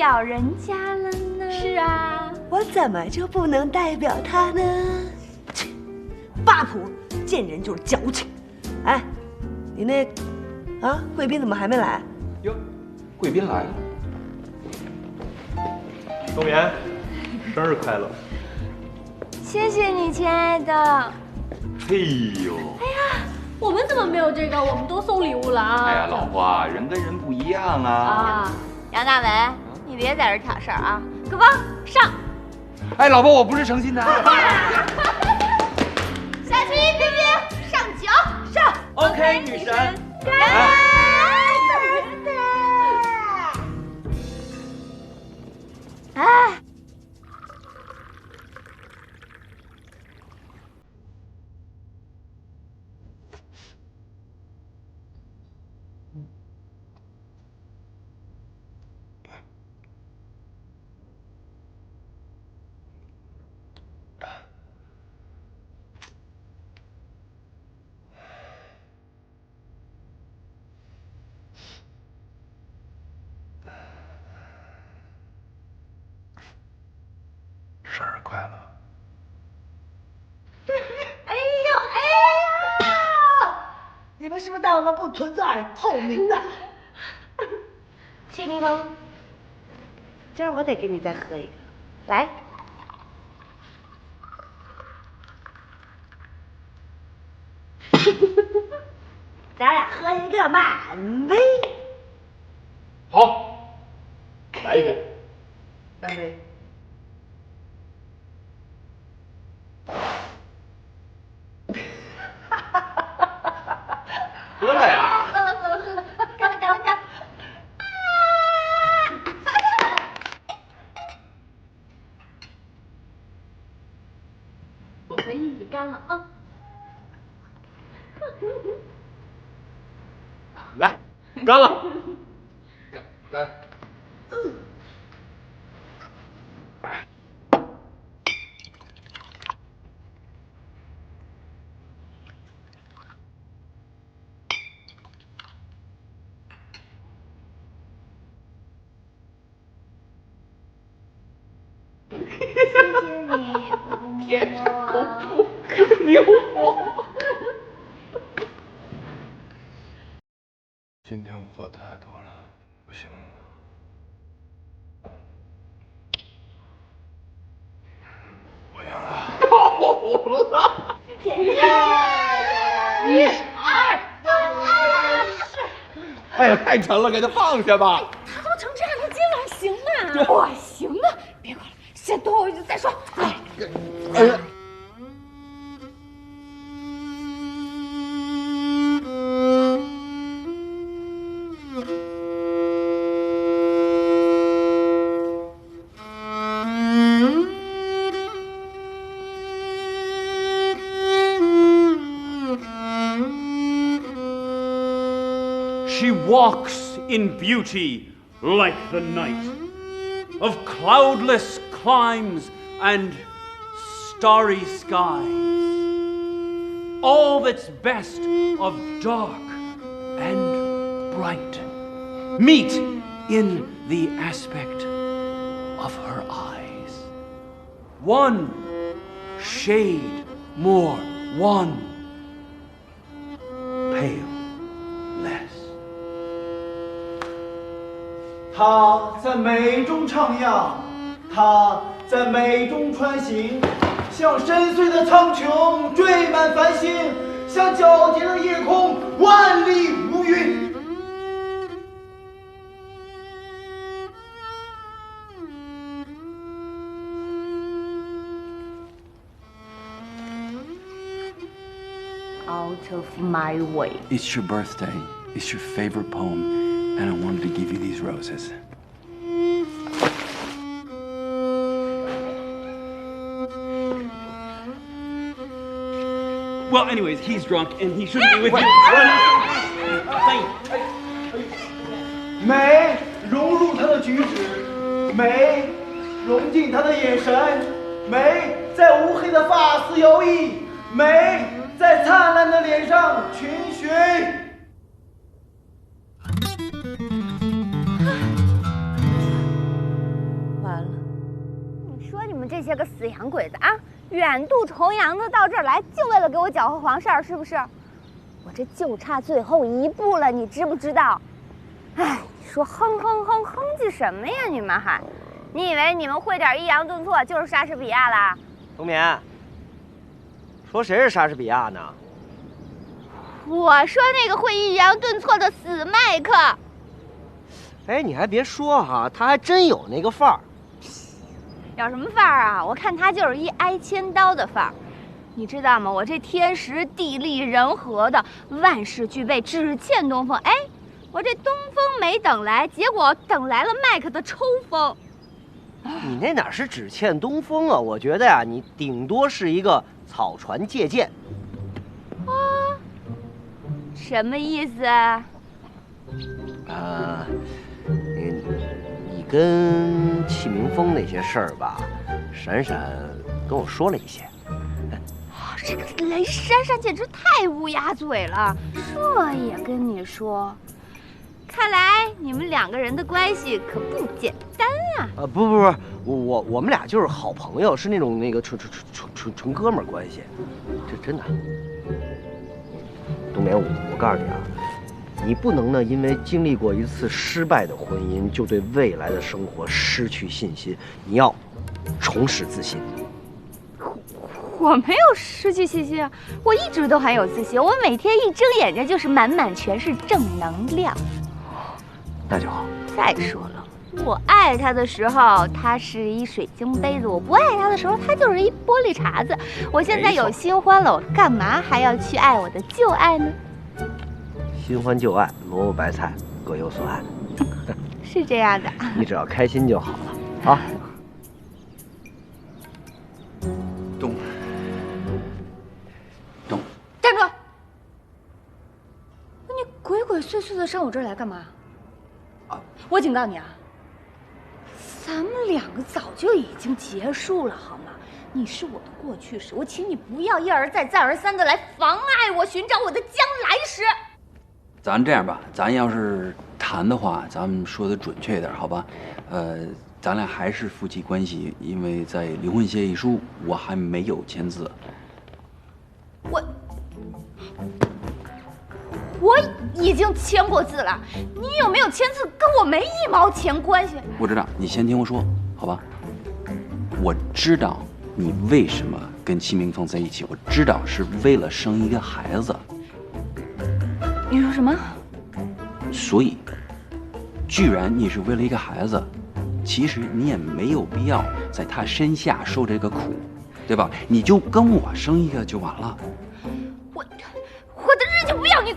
表人家了呢？是啊，我怎么就不能代表他呢？切，八婆见人就是矫情。哎，你那贵宾怎么还没来？哟，贵宾来了。冬眠，生日快乐！谢谢你，亲爱的。嘿呦，我们怎么没有这个？我们都送礼物了啊！哎呀，老婆，人跟人不一样啊。杨大为，你别在这挑事儿啊！葛芳上。哎，老婆，我不是诚心的。小七、冰冰上酒上。 OK， 女神，干杯！哎。生日快乐！哎呀！你们是不是当我们不存在、透明的？谢冰峰，今儿我得给你再喝一个，来。咱俩喝一个满杯。好，来一杯。满杯。喝了呀！干！我们一起干了啊！来，干了！来。谢谢你，牛！今天我喝太多了，不行了。我赢了。哎呀，太沉了，给他放下吧。他都成这样，他今晚行吗？我行啊！别管了，先多回去再说。哎呀。She walks in beauty like the night, of cloudless climes and starry skies. All that's best of dark and bright meet in the aspect of her eyes. One shade more, one pale less. 她在美中徜徉，她在美中穿行，像深邃的苍穹缀满繁星，像皎洁的夜空万里无云。Out of my way. It's your birthday. It's your favorite poem, and I wanted to give you these roses. Well, anyways, he's drunk and he shouldn't be with you. 美融入他的举止，美融进他的眼神，美在乌黑的发丝摇曳，美在灿烂的脸上群寻。们这些个死洋鬼子啊，远渡重洋的到这儿来，就为了给我搅和黄事儿，是不是？我这就差最后一步了，你知不知道？哎，你说哼哼哼哼唧什么呀？你们还，你以为你们会点抑扬顿挫就是莎士比亚啦？冬眠，说谁是莎士比亚呢？我说那个会抑扬顿挫的死麦克。哎，你还别说哈，他还真有那个范儿。有什么范儿啊？我看他就是一挨千刀的范儿。你知道吗？我这天时地利人和的，万事俱备，只欠东风。哎，我这东风没等来，结果等来了麦克的抽风。你那哪是只欠东风啊？我觉得呀，你顶多是一个草船借箭。什么意思啊？你跟戚明峰那些事儿吧，闪闪跟我说了一些。这个雷珊珊简直太乌鸦嘴了，这也跟你说？看来你们两个人的关系可不简单啊！不，我们俩就是好朋友，是那种纯哥们儿关系，这真的。冬眠，我告诉你啊，你不能呢因为经历过一次失败的婚姻，就对未来的生活失去信心，你要重拾自信。我没有失去信心啊，我一直都很有自信，我每天一睁眼睛就是满满全是正能量。那就好。再说了，我爱他的时候，他是一水晶杯子；我不爱他的时候，他就是一玻璃碴子。我现在有新欢了，我干嘛还要去爱我的旧爱呢？新欢旧爱，萝卜白菜各有所爱，是这样的。你只要开心就好了啊。站住！你鬼鬼祟祟的上我这儿来干嘛？我警告你啊，咱们两个早就已经结束了，好吗？你是我的过去式，我请你不要一而再、再而三的来妨碍我寻找我的将来时。咱这样吧，咱要是谈的话，咱们说的准确一点，好吧？咱俩还是夫妻关系，因为在离婚协议书我还没有签字。我已经签过字了，你有没有签字跟我没一毛钱关系。我知道，你先听我说，好吧？我知道你为什么跟戚明峰在一起，我知道是为了生一个孩子。你说什么？所以，既然你是为了一个孩子，其实你也没有必要在他身下受这个苦，对吧？你就跟我生一个就完了。我的日子不要你。